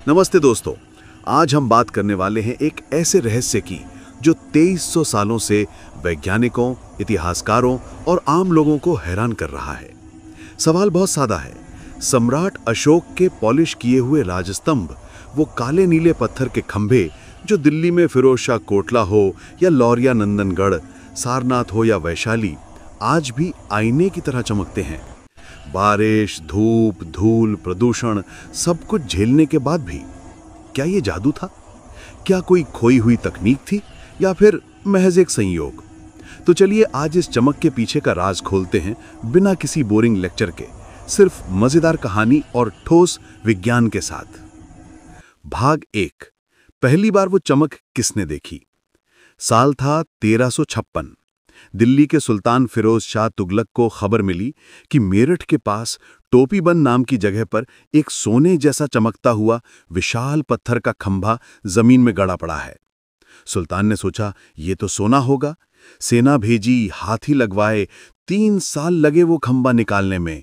नमस्ते दोस्तों। आज हम बात करने वाले हैं एक ऐसे रहस्य की जो 2300 सालों से वैज्ञानिकों, इतिहासकारों और आम लोगों को हैरान कर रहा है। सवाल बहुत सादा है। सम्राट अशोक के पॉलिश किए हुए राजस्तंभ, वो काले नीले पत्थर के खंभे जो दिल्ली में फिरोज शाह कोटला हो या लौरिया नंदनगढ़, सारनाथ हो या वैशाली, आज भी आईने की तरह चमकते हैं। बारिश, धूप, धूल, प्रदूषण सब कुछ झेलने के बाद भी क्या ये जादू था? क्या कोई खोई हुई तकनीक थी या फिर महज एक संयोग? तो चलिए आज इस चमक के पीछे का राज खोलते हैं, बिना किसी बोरिंग लेक्चर के, सिर्फ मजेदार कहानी और ठोस विज्ञान के साथ। भाग 1। पहली बार वो चमक किसने देखी? साल था 1356। दिल्ली के सुल्तान फिरोज शाह तुगलक को खबर मिली कि मेरठ के पास टोपीबंद नाम की जगह पर एक सोने जैसा चमकता हुआ विशाल पत्थर का खंभा जमीन में गड़ा पड़ा है। सुल्तान ने सोचा ये तो सोना होगा। सेना भेजी, हाथी लगवाए, 3 साल लगे वो खंभा निकालने में।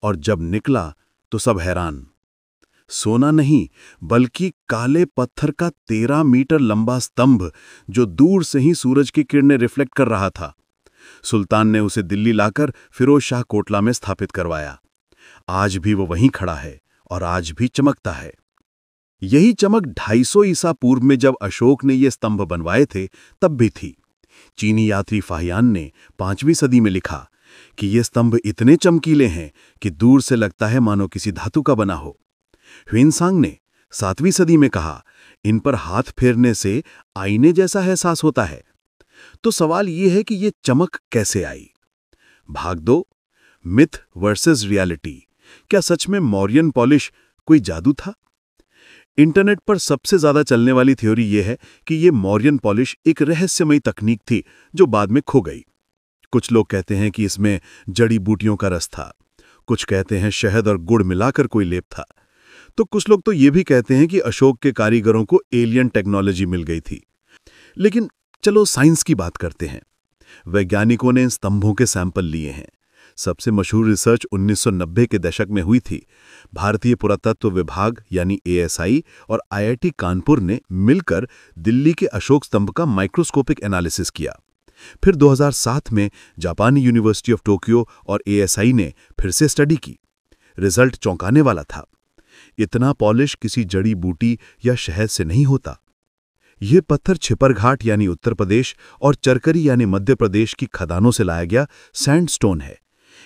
और जब निकला तो सब हैरान। सोना नहीं बल्कि काले पत्थर का 13 मीटर लंबा स्तंभ जो दूर से ही सूरज की किरणें रिफ्लेक्ट कर रहा था। सुल्तान ने उसे दिल्ली लाकर फिरोज शाह कोटला में स्थापित करवाया। आज भी वो वहीं खड़ा है और आज भी चमकता है। यही चमक 250 ईसा पूर्व में जब अशोक ने ये स्तंभ बनवाए थे तब भी थी। चीनी यात्री फाहियान ने 5वीं सदी में लिखा कि ये स्तंभ इतने चमकीले हैं कि दूर से लगता है मानो किसी धातु का बना हो। ह्वेनसांग ने 7वीं सदी में कहा, इन पर हाथ फेरने से आईने जैसा एहसास होता है। तो सवाल यह है कि यह चमक कैसे आई? भाग 2। Myth versus reality. क्या सच में मौर्यन पॉलिश कोई जादू था? इंटरनेट पर सबसे ज्यादा चलने वाली थ्योरी यह है कि यह मौर्यन पॉलिश एक रहस्यमयी तकनीक थी जो बाद में खो गई। कुछ लोग कहते हैं कि इसमें जड़ी बूटियों का रस था, कुछ कहते हैं शहद और गुड़ मिलाकर कोई लेप था, तो कुछ लोग तो ये भी कहते हैं कि अशोक के कारीगरों को एलियन टेक्नोलॉजी मिल गई थी। लेकिन चलो साइंस की बात करते हैं। वैज्ञानिकों ने इन स्तंभों के सैंपल लिए हैं। सबसे मशहूर रिसर्च 1990 के दशक में हुई थी। भारतीय पुरातत्व विभाग यानी ASI और IIT कानपुर ने मिलकर दिल्ली के अशोक स्तंभ का माइक्रोस्कोपिक एनालिसिस किया। फिर 2007 में जापानी यूनिवर्सिटी ऑफ टोक्यो और ASI ने फिर से स्टडी की। रिजल्ट चौंकाने वाला था। इतना पॉलिश किसी जड़ी बूटी या शहद से नहीं होता। यह पत्थर छिपरघाट यानी उत्तर प्रदेश और चरकरी यानी मध्य प्रदेश की खदानों से लाया गया सैंडस्टोन है।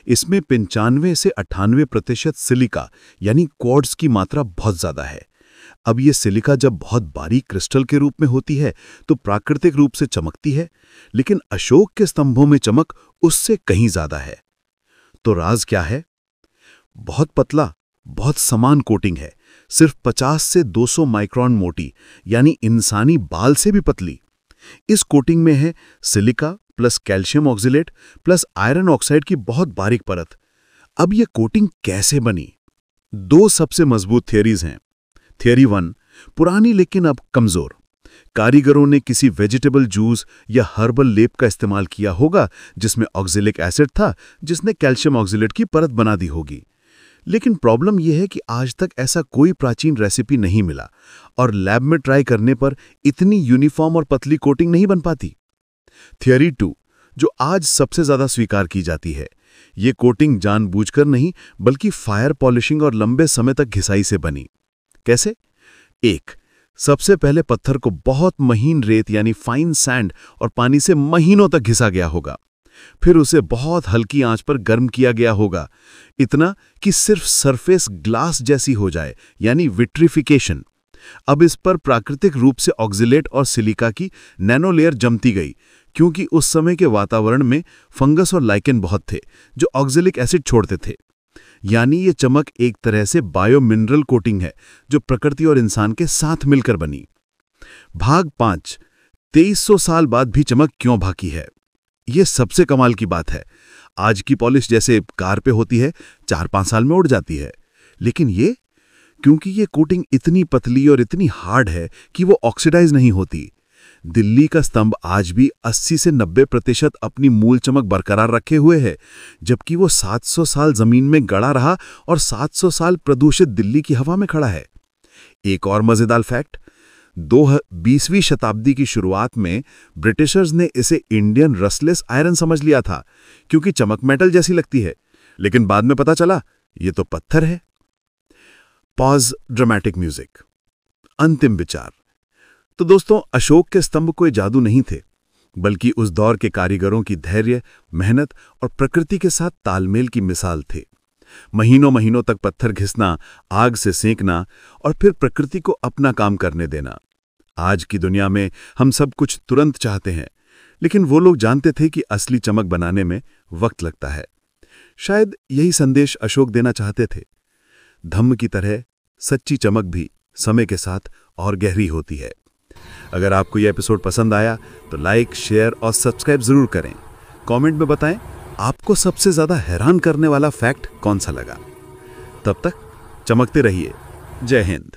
इसमें 95 से 98% सिलिका यानी क्वार्ट्ज की मात्रा बहुत ज्यादा है। अब यह सिलिका जब बहुत बारीक क्रिस्टल के रूप में होती है तो प्राकृतिक रूप से चमकती है, लेकिन अशोक के स्तंभों में चमक उससे कहीं ज्यादा है। तो राज क्या है? बहुत पतला, बहुत समान कोटिंग है, सिर्फ 50 से 200 माइक्रोन मोटी, यानी इंसानी बाल से भी पतली। इस कोटिंग में है silica plus calcium oxalate plus iron oxide की बहुत बारीक परत। अब यह कोटिंग कैसे बनी? 2 सबसे मजबूत थियरीज हैं। थियरी 1, पुरानी लेकिन अब कमजोर। कारीगरों ने किसी वेजिटेबल जूस या हर्बल लेप का इस्तेमाल किया होगा जिसमें ऑक्जेलिक एसिड था, जिसने कैल्शियम ऑक्सिलेट की परत बना दी होगी। लेकिन प्रॉब्लम यह है कि आज तक ऐसा कोई प्राचीन रेसिपी नहीं मिला और लैब में ट्राई करने पर इतनी यूनिफॉर्म और पतली कोटिंग नहीं बन पाती। थियरी 2, जो आज सबसे ज्यादा स्वीकार की जाती है, ये कोटिंग जानबूझकर नहीं बल्कि फायर पॉलिशिंग और लंबे समय तक घिसाई से बनी। कैसे? 1, सबसे पहले पत्थर को बहुत महीन रेत यानी फाइन सैंड और पानी से महीनों तक घिसा गया होगा। फिर उसे बहुत हल्की आंच पर गर्म किया गया होगा, इतना कि सिर्फ सरफेस ग्लास जैसी हो जाए, यानी विट्रिफिकेशन। अब इस पर प्राकृतिक रूप से ऑक्सिलेट और सिलिका की नैनो लेयर जमती गई, क्योंकि उस समय के वातावरण में फंगस और लाइकेन बहुत थे जो ऑक्जेलिक एसिड छोड़ते थे। यानी ये चमक एक तरह से बायो मिनरल कोटिंग है जो प्रकृति और इंसान के साथ मिलकर बनी। भाग 5, 2300 साल बाद भी चमक क्यों बाकी है? यह सबसे कमाल की बात है। आज की पॉलिश जैसे कार पे होती है, 4-5 साल में उड़ जाती है, लेकिन क्योंकि ये कोटिंग इतनी पतली और इतनी हार्ड है कि वो ऑक्सीडाइज नहीं होती। दिल्ली का स्तंभ आज भी 80 से 90% अपनी मूल चमक बरकरार रखे हुए है, जबकि वो 700 साल जमीन में गड़ा रहा और 700 साल प्रदूषित दिल्ली की हवा में खड़ा है। एक और मजेदार फैक्ट, 20वीं शताब्दी की शुरुआत में ब्रिटिशर्स ने इसे इंडियन रसलेस आयरन समझ लिया था क्योंकि चमक मेटल जैसी लगती है, लेकिन बाद में पता चला ये तो पत्थर है। Pause, dramatic music. अंतिम विचार। तो दोस्तों, अशोक के स्तंभ कोई जादू नहीं थे, बल्कि उस दौर के कारीगरों की धैर्य, मेहनत और प्रकृति के साथ तालमेल की मिसाल थे। महीनों महीनों तक पत्थर घिसना, आग से सेंकना और फिर प्रकृति को अपना काम करने देना। आज की दुनिया में हम सब कुछ तुरंत चाहते हैं, लेकिन वो लोग जानते थे कि असली चमक बनाने में वक्त लगता है। शायद यही संदेश अशोक देना चाहते थे। धम्म की तरह सच्ची चमक भी समय के साथ और गहरी होती है। अगर आपको यह एपिसोड पसंद आया तो लाइक, शेयर और सब्सक्राइब जरूर करें। कमेंट में बताएं आपको सबसे ज्यादा हैरान करने वाला फैक्ट कौन सा लगा। तब तक चमकते रहिए। जय हिंद।